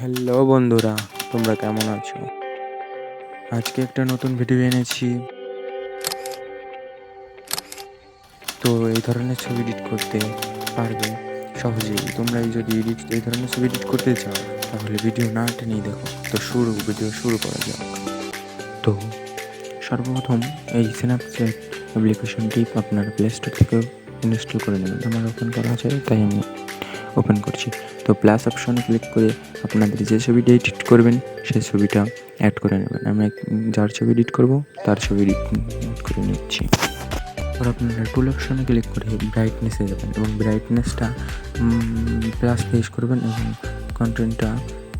Hello বন্ধুরা, তোমরা কেমন আছো? আজকে একটা নতুন ভিডিও এনেছি। তো এই ধরনের ছবি এডিট করতে পারবে সহজেই। তোমরা যদি এই ধরনের ছবি এডিট করতে চাও তাহলে ভিডিও না টেনেই দেখো। তো ভিডিও শুরু করা যাক। তো সর্বপ্রথম এই স্ন্যাপচ্যাট অ্যাপ্লিকেশনটি আপনার প্লে স্টোর থেকে ইনস্টল করে নেবেন। আমার ওপেন করা আছে তাই আমি ওপেন করছি। তো প্লাস অপশনে ক্লিক করে আপনাদের যে ছবিটা এডিট করবেন সেই ছবিটা অ্যাড করে নেবেন। আমি যার ছবি এডিট করব তার ছবি অ্যাড করে নিচ্ছি। এবার আপনারা টুল অপশনে ক্লিক করে ব্রাইটনেসে যাবেন এবং ব্রাইটনেসটা +23 করবেন এবং কন্টেন্টটা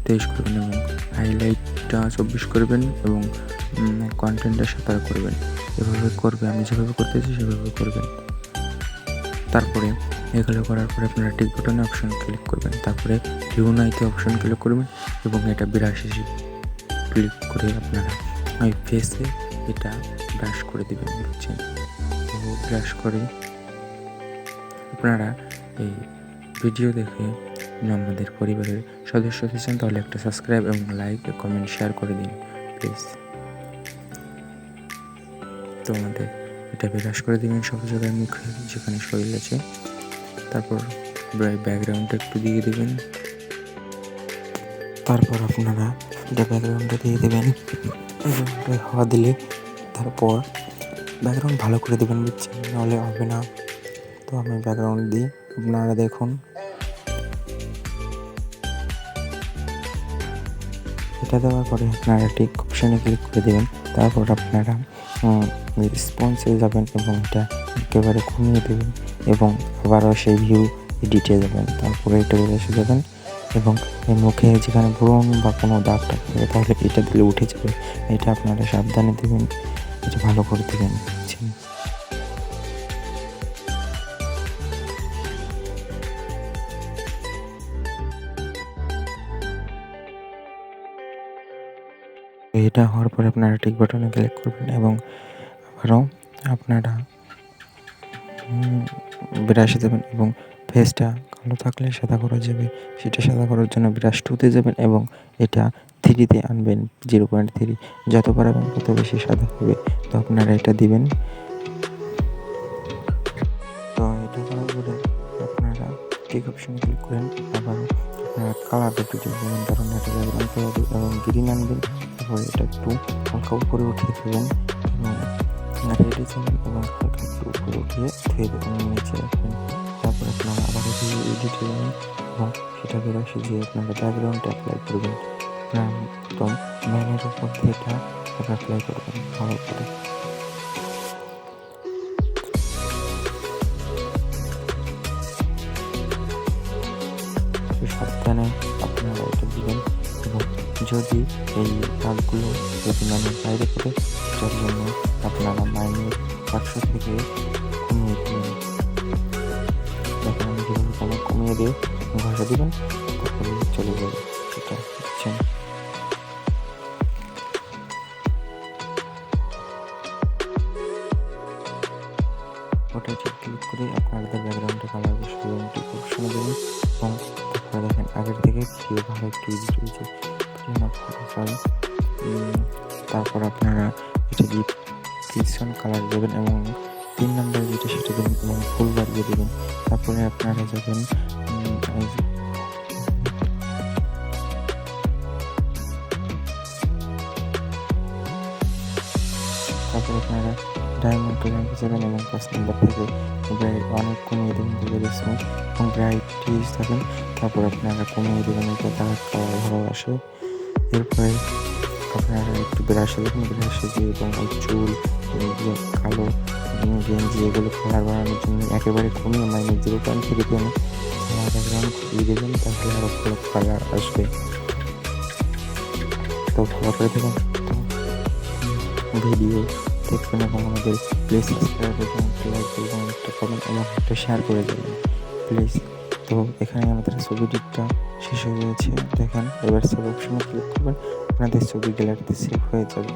23 করবেন এবং হাইলাইটটা 24 করবেন এবং কন্টেন্টটা 17 করবেন। এভাবে করবে, আমি যেভাবে করতেছি সেভাবে করবেন। তারপরে এগুলো করার পরে আপনারা টিক বাটনে অপশন ক্লিক করবেন। তারপরে রিউনাইতে অপশন ক্লিক করবেন এবং এটা 82 ক্লিক করে আপনারা ওই ফেসে এটা ব্রাশ করে দেবেন। বুঝছেন? তো ব্রাশ করে আপনারা এই ভিডিও দেখে আমাদের পরিবারের সদস্য হয়েছেন তাহলে একটা সাবস্ক্রাইব এবং লাইক কমেন্ট শেয়ার করে দিন প্লিজ। তো আমাদের এটা ব্রাশ করে দেবেন সব জায়গায়, মুখে যেখানে শরীর আছে। তারপর ব্যাকগ্রাউন্ডটা একটু দিয়ে দেবেন। তারপর আপনারা এটা ব্যাকগ্রাউন্ডটা দিয়ে দেবেন। হাওয়া দিলে তারপর ব্যাকগ্রাউন্ড ভালো করে দেবেন, বুঝছেন? নাহলে হবে না। তো আমি ব্যাকগ্রাউন্ড দিই, আপনারা দেখুন। এটা দেওয়ার পরে আপনারা ঠিক অপশানে ক্লিক করে দেবেন। তারপর আপনারা রেসপন্সে যাবেন এবং এটা একেবারে কমিয়ে দেবেন এবং আবারও সেই ভিউ এডিটে যাবেন। তারপরে এটা এসে যাবেন এবং এই মুখে যেখানে ব্রণ বা কোনো দাগ থাকবে তাহলে এটা দিলে উঠে যাবে। এটা আপনারা সাবধানে দেবেন, এটা ভালো করে দেবেন, বুঝছেন? এটা হওয়ার পরে আপনারা টিক বাটনে ক্লিক করবেন এবং আবারও আপনারা ব্রাশে যাবেন এবং ফেসটা কালো থাকলে সাদা করা যাবে, সেটা সাদা করার জন্য ব্রাশ 2তে যাবেন এবং এটা 3তে আনবেন, 0.3। যত পারবেন তত বেশি সাদা হবে। তো আপনারা এটা দিবেন। তো এটা করার পরে আপনারা টিক অপশনে ক্লিক করেন। আবার আপনারা কালারটা একটু দেবেন, ধরুন একটা ব্যাকগ্রাউন্ড কালার এবং গ্রিন আনবেন। তারপরে এটা একটু হালকা উপরে উঠিয়ে দেবেন এবং রেডি যাবেন এবং হালকা একটু উপরে উঠিয়ে ধুয়ে দেবেন, নিচে রাখবেন। তারপর আপনারা আবার এডিটে যাবেন এবং সেটা বেরোসে যে আপনারা ব্যাকগ্রাউন্ডটা অ্যাপ্লাই করবেন। একদম ম্যানের উপর দিয়ে এটা অ্যাপ্লাই করবেন ভালো করে। সাবধানে আপনারা এটা দিবেন এবং যদি এই দাগগুলো যদি ম্যানের বাইরে করে তার জন্য আপনারা -100 থেকে কমিয়ে দেবেন। দেখেন আমি যেভাবে কমিয়ে দিয়ে ঘষা দেবেন, তারপরে চলে যাবে। এটা বুঝছেন? ওটা ক্লিক করে আপনাদের ব্যাকগ্রাউন্ডে কালার বসিয়ে টিক অপশনে দেবেন এবং তারপরে দেখেন আগের থেকে ভিডিও ভালো একটু এডিট হয়েছে। তারপর আপনারা এটা দিয়ে পিছন কালার দেবেন এবং 3 নম্বর যেটা সেটা দেবেন এবং ফুল বাড়িয়ে দেবেন। তারপরে আপনারা যাবেন তারপরে আপনারা ডায়মন্ড টোলারে যাবেন এবং 5 নম্বর থেকে অনেক কমিয়ে দেবেন রেসপন্স এবং ব্রাইটনেস থাকেন। তারপর আপনারা কমিয়ে দেবেন, এটা তার কালার ভালো আসে। এরপরে আপনারা একটু ব্রাশে দেবেন, ব্রাশে দিয়ে এবং চুল কালো গেঞ্জি এগুলো কালার বাড়ানোর জন্য একেবারে কমিয়ে -0.3 ব্যাকগ্রাউন্ড দিয়ে দেবেন, তাহলে আরও ভালো কালার আসবে। তো ভালো করে দেবেন। তো ভিডিও দেখবেন এবং আমাদের প্লিজ সাবস্ক্রাইব এবং লাইক এবং একটা কমেন্ট এবং একটা শেয়ার করে দেবেন প্লিজ। তো এখানে আমাদের ছবি এডিটটা শেষ হয়ে গেছে। দেখেন এবার সেভ অপশনে ক্লিক করবেন, আপনাদের ছবি গ্যালারিতে সেভ হয়ে যাবে।